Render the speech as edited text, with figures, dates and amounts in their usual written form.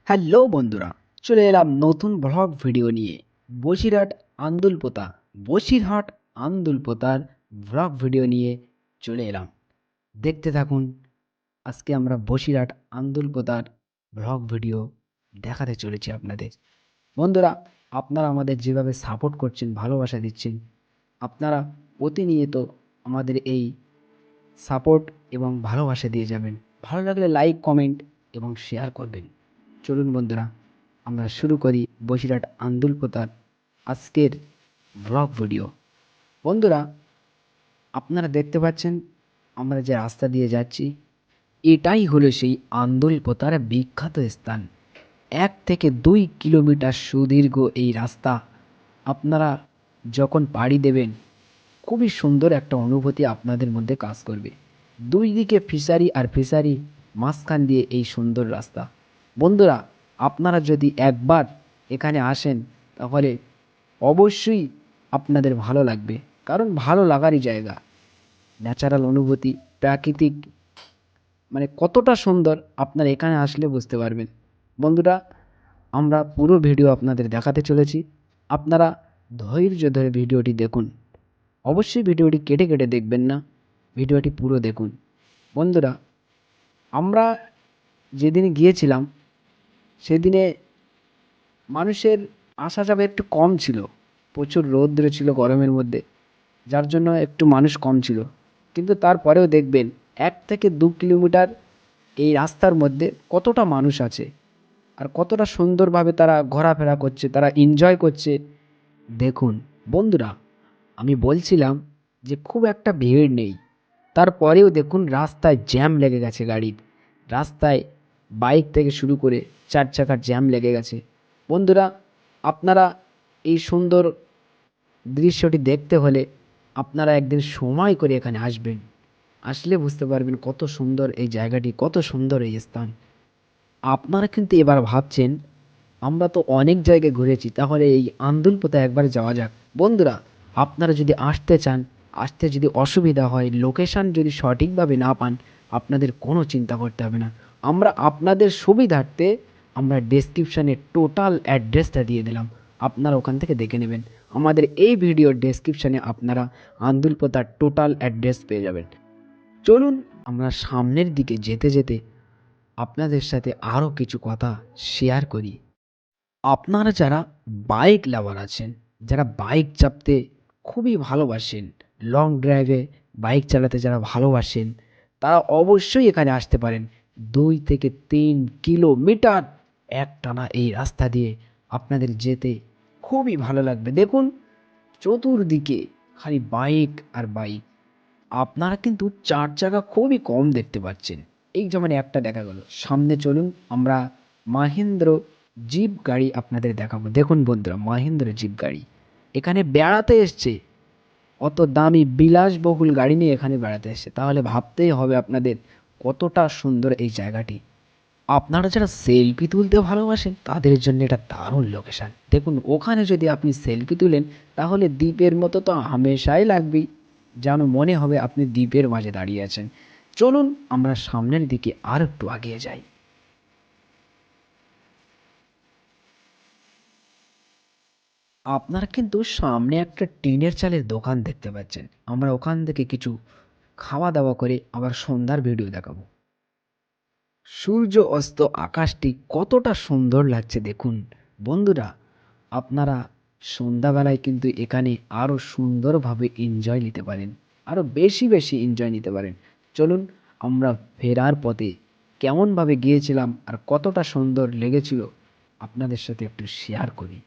Hello বন্ধুরা, চলে এলাম নতুন ব্লগ ভিডিও নিয়ে। বসিরহাট আন্দুলপোতা বসিরহাট আন্দুলপোতার ব্লগ ভিডিও নিয়ে চলে এলাম। দেখতে থাকুন। আজকে আমরা বসিরহাট আন্দুলপোতার ব্লগ ভিডিও দেখাতে চলেছি আপনাদের। বন্ধুরা, আপনারা আমাদের যেভাবে সাপোর্ট করছেন, ভালোবাসা দিচ্ছেন, আপনারা প্রতিনিয়ত আমাদের এই সাপোর্ট এবং ভালোবাসা দিয়ে যাবেন। ভালো লাগলে লাইক, কমেন্ট এবং শেয়ার করবেন। চলুন বন্ধুরা, আমরা শুরু করি বসিরহাট আন্দুলপোতার আজকের ব্লগ ভিডিও। বন্ধুরা, আপনারা দেখতে পাচ্ছেন আমরা যে রাস্তা দিয়ে যাচ্ছি, এটাই হলো সেই আন্দুলপোতার বিখ্যাত স্থান। 1 থেকে 2 কিলোমিটার সুদীর্ঘ এই রাস্তা। আপনারা যখন পাড়ি দেবেন, খুবই সুন্দর একটা অনুভূতি আপনাদের মধ্যে কাজ করবে। দুই দিকে ফিশারি আর ফিশারি, মাঝখান দিয়ে এই সুন্দর রাস্তা। বন্ধুরা, আপনারা যদি একবার এখানে আসেন তাহলে অবশ্যই আপনাদের ভালো লাগবে, কারণ ভালো লাগারই জায়গা। ন্যাচারাল অনুভূতি, প্রাকৃতিক, মানে কতটা সুন্দর আপনারা এখানে আসলে বুঝতে পারবেন। বন্ধুরা, আমরা পুরো ভিডিও আপনাদের দেখাতে চলেছি। আপনারা ধৈর্য ধরে ভিডিওটি দেখুন। অবশ্যই ভিডিওটি কেটে কেটে দেখবেন না, ভিডিওটি পুরো দেখুন। বন্ধুরা, আমরা যেদিন গিয়েছিলাম সেদিনে মানুষের আসা যাওয়া একটু কম ছিল। প্রচুর রৌদ্র ছিল গরমের মধ্যে, যার জন্য একটু মানুষ কম ছিল। কিন্তু তারপরেও দেখবেন 1 থেকে 2 কিলোমিটার এই রাস্তার মধ্যে কতটা মানুষ আছে, আর কতটা সুন্দরভাবে তারা ঘোরাফেরা করছে, তারা এনজয় করছে। দেখুন বন্ধুরা, আমি বলছিলাম যে খুব একটা ভিড় নেই, তারপরেও দেখুন রাস্তায় জ্যাম লেগে গেছে গাড়ির। রাস্তায় বাইক থেকে শুরু করে 4 চাকার জ্যাম লেগে গেছে। বন্ধুরা, আপনারা এই সুন্দর দৃশ্যটি দেখতে হলে আপনারা একদিন সময় করে এখানে আসবেন। আসলে বুঝতে পারবেন কত সুন্দর এই জায়গাটি, কত সুন্দর এই স্থান। আপনারা কিন্তু এবার ভাবছেন আমরা তো অনেক জায়গায় ঘুরেছি, তাহলে এই আন্দুলপোতা একবার যাওয়া যাক। বন্ধুরা, আপনারা যদি আসতে চান, আসতে যদি অসুবিধা হয়, লোকেশান যদি সঠিকভাবে না পান, আপনাদের কোনো চিন্তা করতে হবে না। আমরা আপনাদের সুবিধার্থে আমরা ডেসক্রিপশানে টোটাল অ্যাড্রেসটা দিয়ে দিলাম, আপনারা ওখান থেকে দেখে নেবেন। আমাদের এই ভিডিওর ডেসক্রিপশানে আপনারা আন্দুলপোতার টোটাল অ্যাড্রেস পেয়ে যাবেন। চলুন আমরা সামনের দিকে যেতে যেতে আপনাদের সাথে আরও কিছু কথা শেয়ার করি। আপনারা যারা বাইক লাভার আছেন, যারা বাইক চাপতে খুবই ভালোবাসেন, লং ড্রাইভে বাইক চালাতে যারা ভালোবাসেন, তারা অবশ্যই এখানে আসতে পারেন। 2 থেকে 3 কিলোমিটার একটানা এই রাস্তা দিয়ে আপনাদের যেতে খুবই ভালো লাগবে। দেখুন চতুর্দিকে খালি বাইক আর বাইক। আপনারা কিন্তু 4 চাকা খুবই কম দেখতে পাচ্ছেন। এই যেমন একটা দেখা গেল। সামনে চলুন, আমরা মাহিন্দ্র জিপ গাড়ি আপনাদের দেখাবো। দেখুন বন্ধুরা, মাহিন্দ্র জিপ গাড়ি এখানে বেড়াতে এসছে। অত দামি বিলাসবহুল গাড়ি নিয়ে এখানে বেড়াতে এসছে, তাহলে ভাবতেই হবে আপনাদের কতটা সুন্দর এই জায়গাটি। আপনারা যারা সেলফি তুলতে ভালোবাসেন তাদের জন্য এটা দারুণ লোকেশান। দেখুন ওখানে যদি আপনি সেলফি তুলেন তাহলে দ্বীপের মতো তো হামেশাই লাগবেই, যেন মনে হবে আপনি দ্বীপের মাঝে দাঁড়িয়ে আছেন। চলুন আমরা সামনের দিকে আর একটু এগিয়ে যাই। আপনারা কিন্তু সামনে একটা টিনের চালের দোকান দেখতে পাচ্ছেন। আমরা ওখান থেকে কিছু খাওয়া দাওয়া করে আবার সন্ধ্যার ভিডিও দেখাবো। সূর্য অস্ত আকাশটি কতটা সুন্দর লাগছে দেখুন। বন্ধুরা, আপনারা সন্ধ্যাবেলায় কিন্তু এখানে আরও সুন্দরভাবে এনজয় নিতে পারেন, আরও বেশি বেশি এনজয় নিতে পারেন। চলুন আমরা ফেরার পথে কেমনভাবে গিয়েছিলাম আর কতটা সুন্দর লেগেছিল আপনাদের সাথে একটু শেয়ার করি।